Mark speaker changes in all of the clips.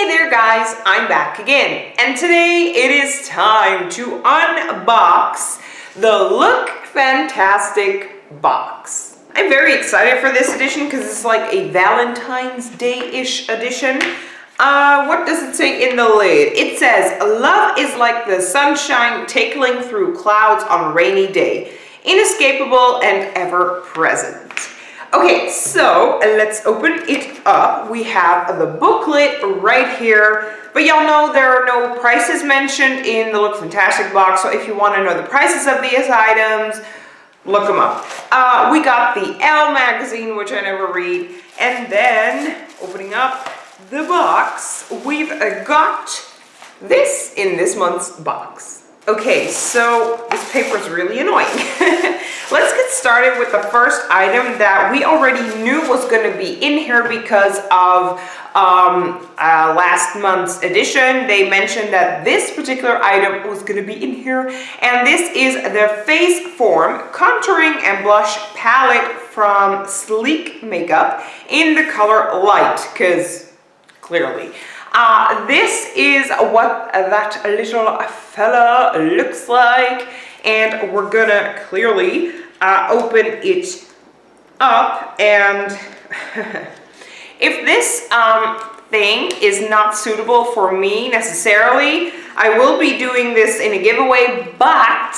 Speaker 1: Hey there guys, I'm back again, and today it is time to unbox the Lookfantastic box. I'm very excited for this edition because it's like a Valentine's Day-ish edition. What does it say in the lid? It says, "Love is like the sunshine tickling through clouds on a rainy day, inescapable and ever present." Okay, so let's open it up. We have the booklet right here, but y'all know there are no prices mentioned in the Lookfantastic box, so if you want to know the prices of these items, look them up. We got the Elle magazine, which I never read, and then opening up the box, we've got this in this month's box. Okay, so this paper is really annoying. Let's get started with the first item that we already knew was going to be in here because of last month's edition. They mentioned that this particular item was going to be in here, and this is the Face Form Contouring and Blush Palette from Sleek Makeup in the color Light, because clearly. This is what that little fella looks like, and we're gonna clearly open it up, and if this thing is not suitable for me necessarily, I will be doing this in a giveaway, but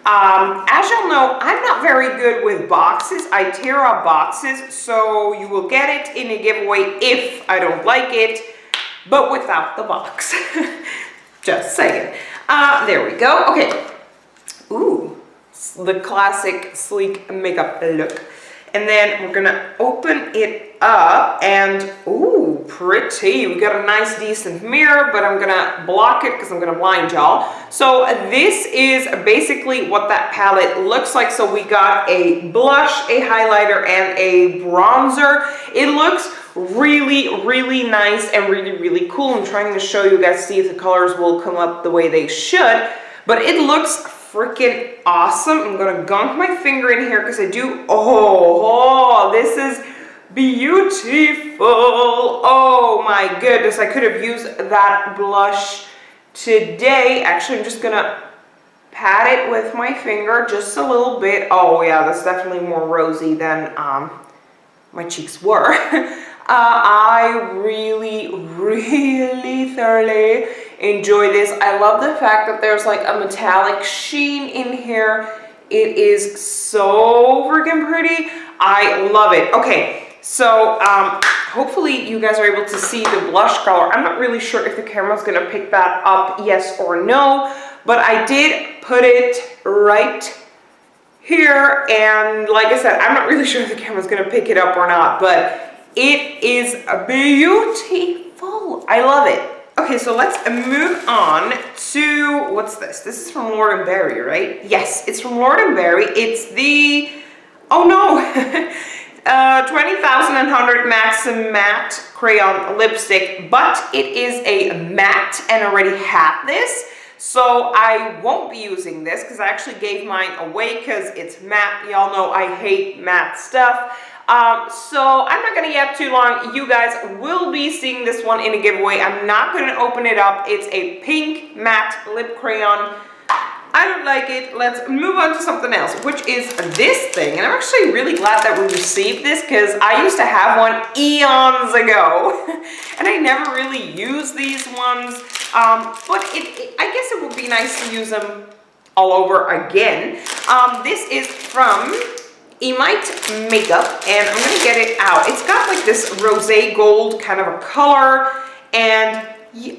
Speaker 1: as you'll know, I'm not very good with boxes. I tear up boxes, so you will get it in a giveaway if I don't like it, but without the box. Just saying. There we go. Okay. Ooh, the classic Sleek Makeup look. And then we're gonna open it up, and ooh, pretty. We got a nice decent mirror, but I'm gonna block it because I'm gonna blind y'all. So this is basically what that palette looks like. So we got a blush, a highlighter, and a bronzer. It looks really nice and really cool. I'm trying to show you guys, see if the colors will come up the way they should, but it looks freaking awesome. I'm gonna gunk my finger in here because I do, oh, this is beautiful. Oh my goodness, I could have used that blush today. Actually, I'm just gonna pat it with my finger just a little bit. Oh yeah, that's definitely more rosy than my cheeks were. I really thoroughly enjoy this. I love the fact that there's like a metallic sheen in here. It is so freaking pretty. I love it. Okay, so hopefully you guys are able to see the blush color. I'm not really sure if the camera's gonna pick that up, yes or no, but I did put it right here, and like I said, I'm not really sure if the camera's gonna pick it up or not, but it is beautiful. I love it. Okay, so let's move on to, what's this? This is from Lord & Berry, right? Yes, it's from Lord & Berry. It's the, oh no, 20,100 Maxim Matte Crayon Lipstick, but it is a matte, and I already have this. So I won't be using this because I actually gave mine away because it's matte. Y'all know I hate matte stuff. So I'm not going to yap too long. You guys will be seeing this one in a giveaway. I'm not going to open it up. It's a pink matte lip crayon. I don't like it. Let's move on to something else, which is this thing. And I'm actually really glad that we received this because I used to have one eons ago. And I never really used these ones. But I guess it would be nice to use them all over again. This is from Emite Makeup, and I'm gonna get it out. It's got like this rosé gold kind of a color, and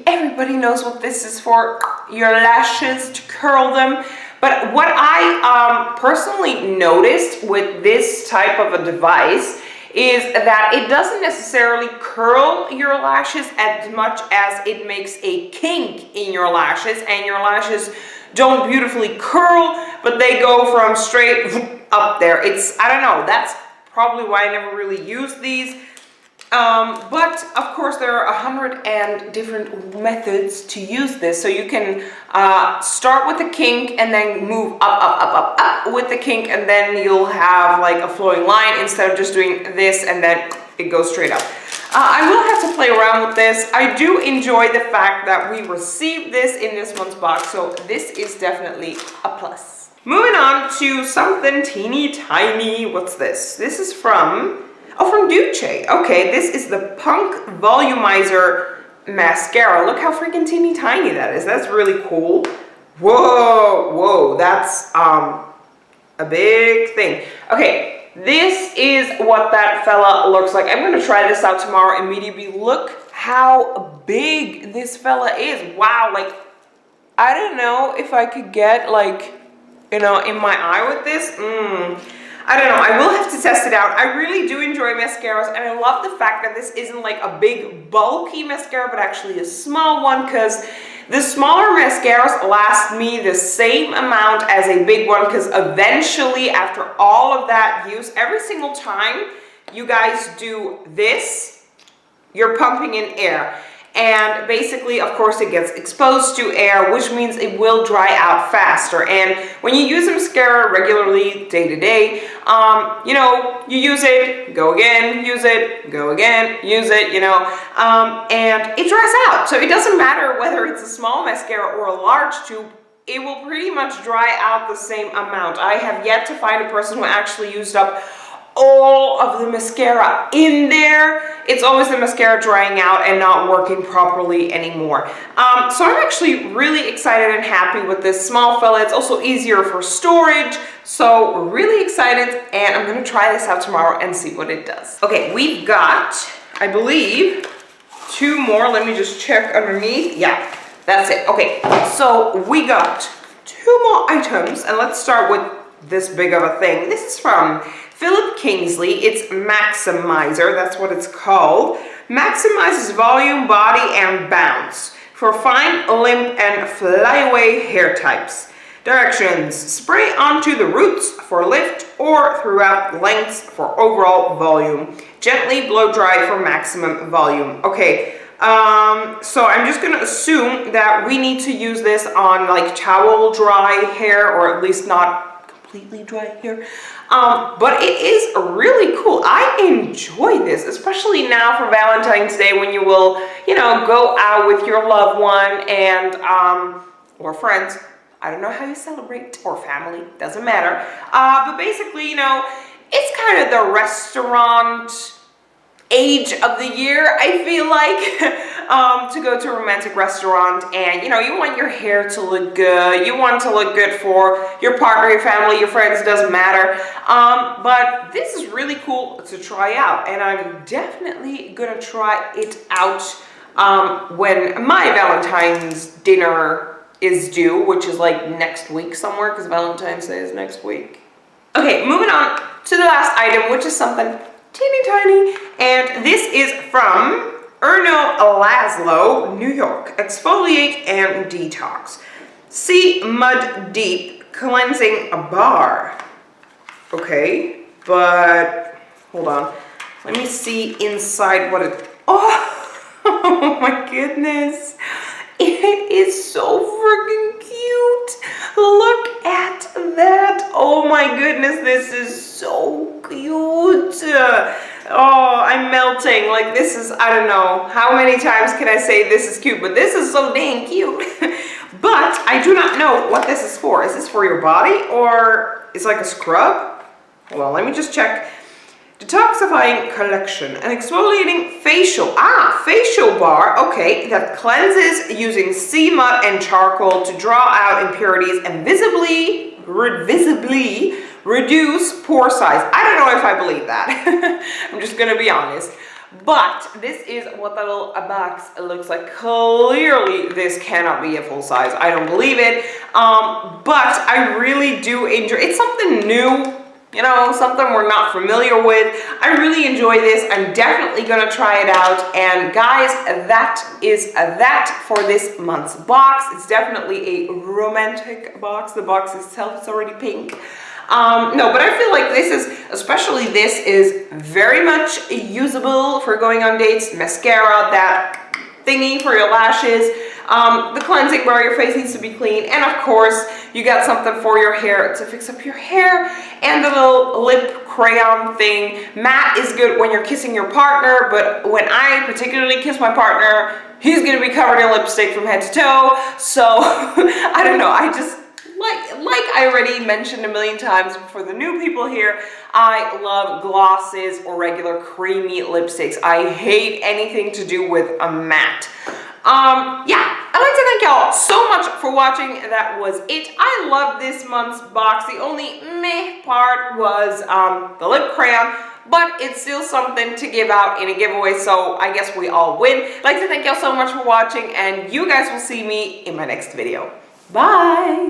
Speaker 1: everybody knows what this is for, your lashes, to curl them. But what I personally noticed with this type of a device is that it doesn't necessarily curl your lashes as much as it makes a kink in your lashes, and your lashes don't beautifully curl, but they go from straight up there. I don't know, that's probably why I never really used these. But of course there are 100 different methods to use this. So you can start with a kink and then move up with the kink, and then you'll have like a flowing line instead of just doing this and then it goes straight up. I will have to play around with this. I do enjoy the fact that we received this in this month's box, so this is definitely a plus. Moving on to something teeny tiny. What's this? This is from Duce. Okay, this is the Punk Volumizer Mascara. Look how freaking teeny tiny that is. That's really cool. Whoa, that's a big thing. Okay. This is what that fella looks like. I'm going to try this out tomorrow immediately. Look how big this fella is. Wow, like, I don't know if I could get, like, you know, in my eye with this. I don't know. I will have to test it out. I really do enjoy mascaras, and I love the fact that this isn't like a big, bulky mascara, but actually a small one, because the smaller mascaras last me the same amount as a big one, because eventually, after all of that use, every single time you guys do this, you're pumping in air. And basically, of course, it gets exposed to air, which means it will dry out faster. And when you use a mascara regularly, day to day, you know, you use it, go again, use it, go again, use it, you know, and it dries out. So it doesn't matter whether it's a small mascara or a large tube, it will pretty much dry out the same amount. I have yet to find a person who actually used up all of the mascara in there. It's always the mascara drying out and not working properly anymore. So I'm actually really excited and happy with this small fella. It's also easier for storage. So really excited, and I'm gonna try this out tomorrow and see what it does. Okay, we've got, I believe, 2 more. Let me just check underneath. Yeah, that's it. Okay, so we got 2 more items, and let's start with this big of a thing. This is from Philip Kingsley. It's Maximizer, that's what it's called. Maximizes volume, body, and bounce for fine, limp, and flyaway hair types. Directions: spray onto the roots for lift or throughout lengths for overall volume. Gently blow dry for maximum volume. Okay, so I'm just gonna assume that we need to use this on like towel dry hair, or at least not completely dry hair. But it is really cool. I enjoy this, especially now for Valentine's Day, when you will, you know, go out with your loved one and, or friends. I don't know how you celebrate, or family, doesn't matter. But basically, you know, it's kind of the restaurant age of the year, I feel like, to go to a romantic restaurant, and you know, you want your hair to look good, you want to look good for your partner, your family, your friends, doesn't matter. But this is really cool to try out, and I'm definitely gonna try it out when my Valentine's dinner is due, which is like next week somewhere, because Valentine's Day is next week. Okay, moving on to the last item, which is something teeny tiny, and this is from Erno Laszlo, New York. Exfoliate and detox. See Mud Deep Cleansing Bar. Okay, but hold on. Let me see inside what it. Oh my goodness. It is so freaking cute. Look at that. Oh my goodness, this is so cute. Oh, I'm melting. Like, this is, I don't know how many times can I say this is cute, but this is so dang cute. But I do not know what this is for. Is this for your body, or is it like a scrub? Well, let me just check. Detoxifying collection, an exfoliating facial bar, okay, that cleanses using sea mud and charcoal to draw out impurities and visibly reduce pore size. I don't know if I believe that. I'm just gonna be honest. But this is what the little box looks like. Clearly, this cannot be a full size. I don't believe it. But I really do enjoy. It's something new. You know, something we're not familiar with. I really enjoy this. I'm definitely gonna try it out. And guys, that is that for this month's box. It's definitely a romantic box. The box itself is already pink. No, but I feel like this is, especially this is very much usable for going on dates. Mascara, that thingy for your lashes. the cleansing bar. Your face needs to be clean, and of course you got something for your hair to fix up your hair, and the little lip crayon thing. Matte is good when you're kissing your partner, but when I particularly kiss my partner, he's gonna be covered in lipstick from head to toe. So I don't know, I just like I already mentioned a million times for the new people here, I love glosses or regular creamy lipsticks. I hate anything to do with a matte. Yeah, I'd like to thank y'all so much for watching. That was it. I love this month's box. The only meh part was the lip crayon, but it's still something to give out in a giveaway, so I guess we all win. I'd like to thank y'all so much for watching, and you guys will see me in my next video. Bye!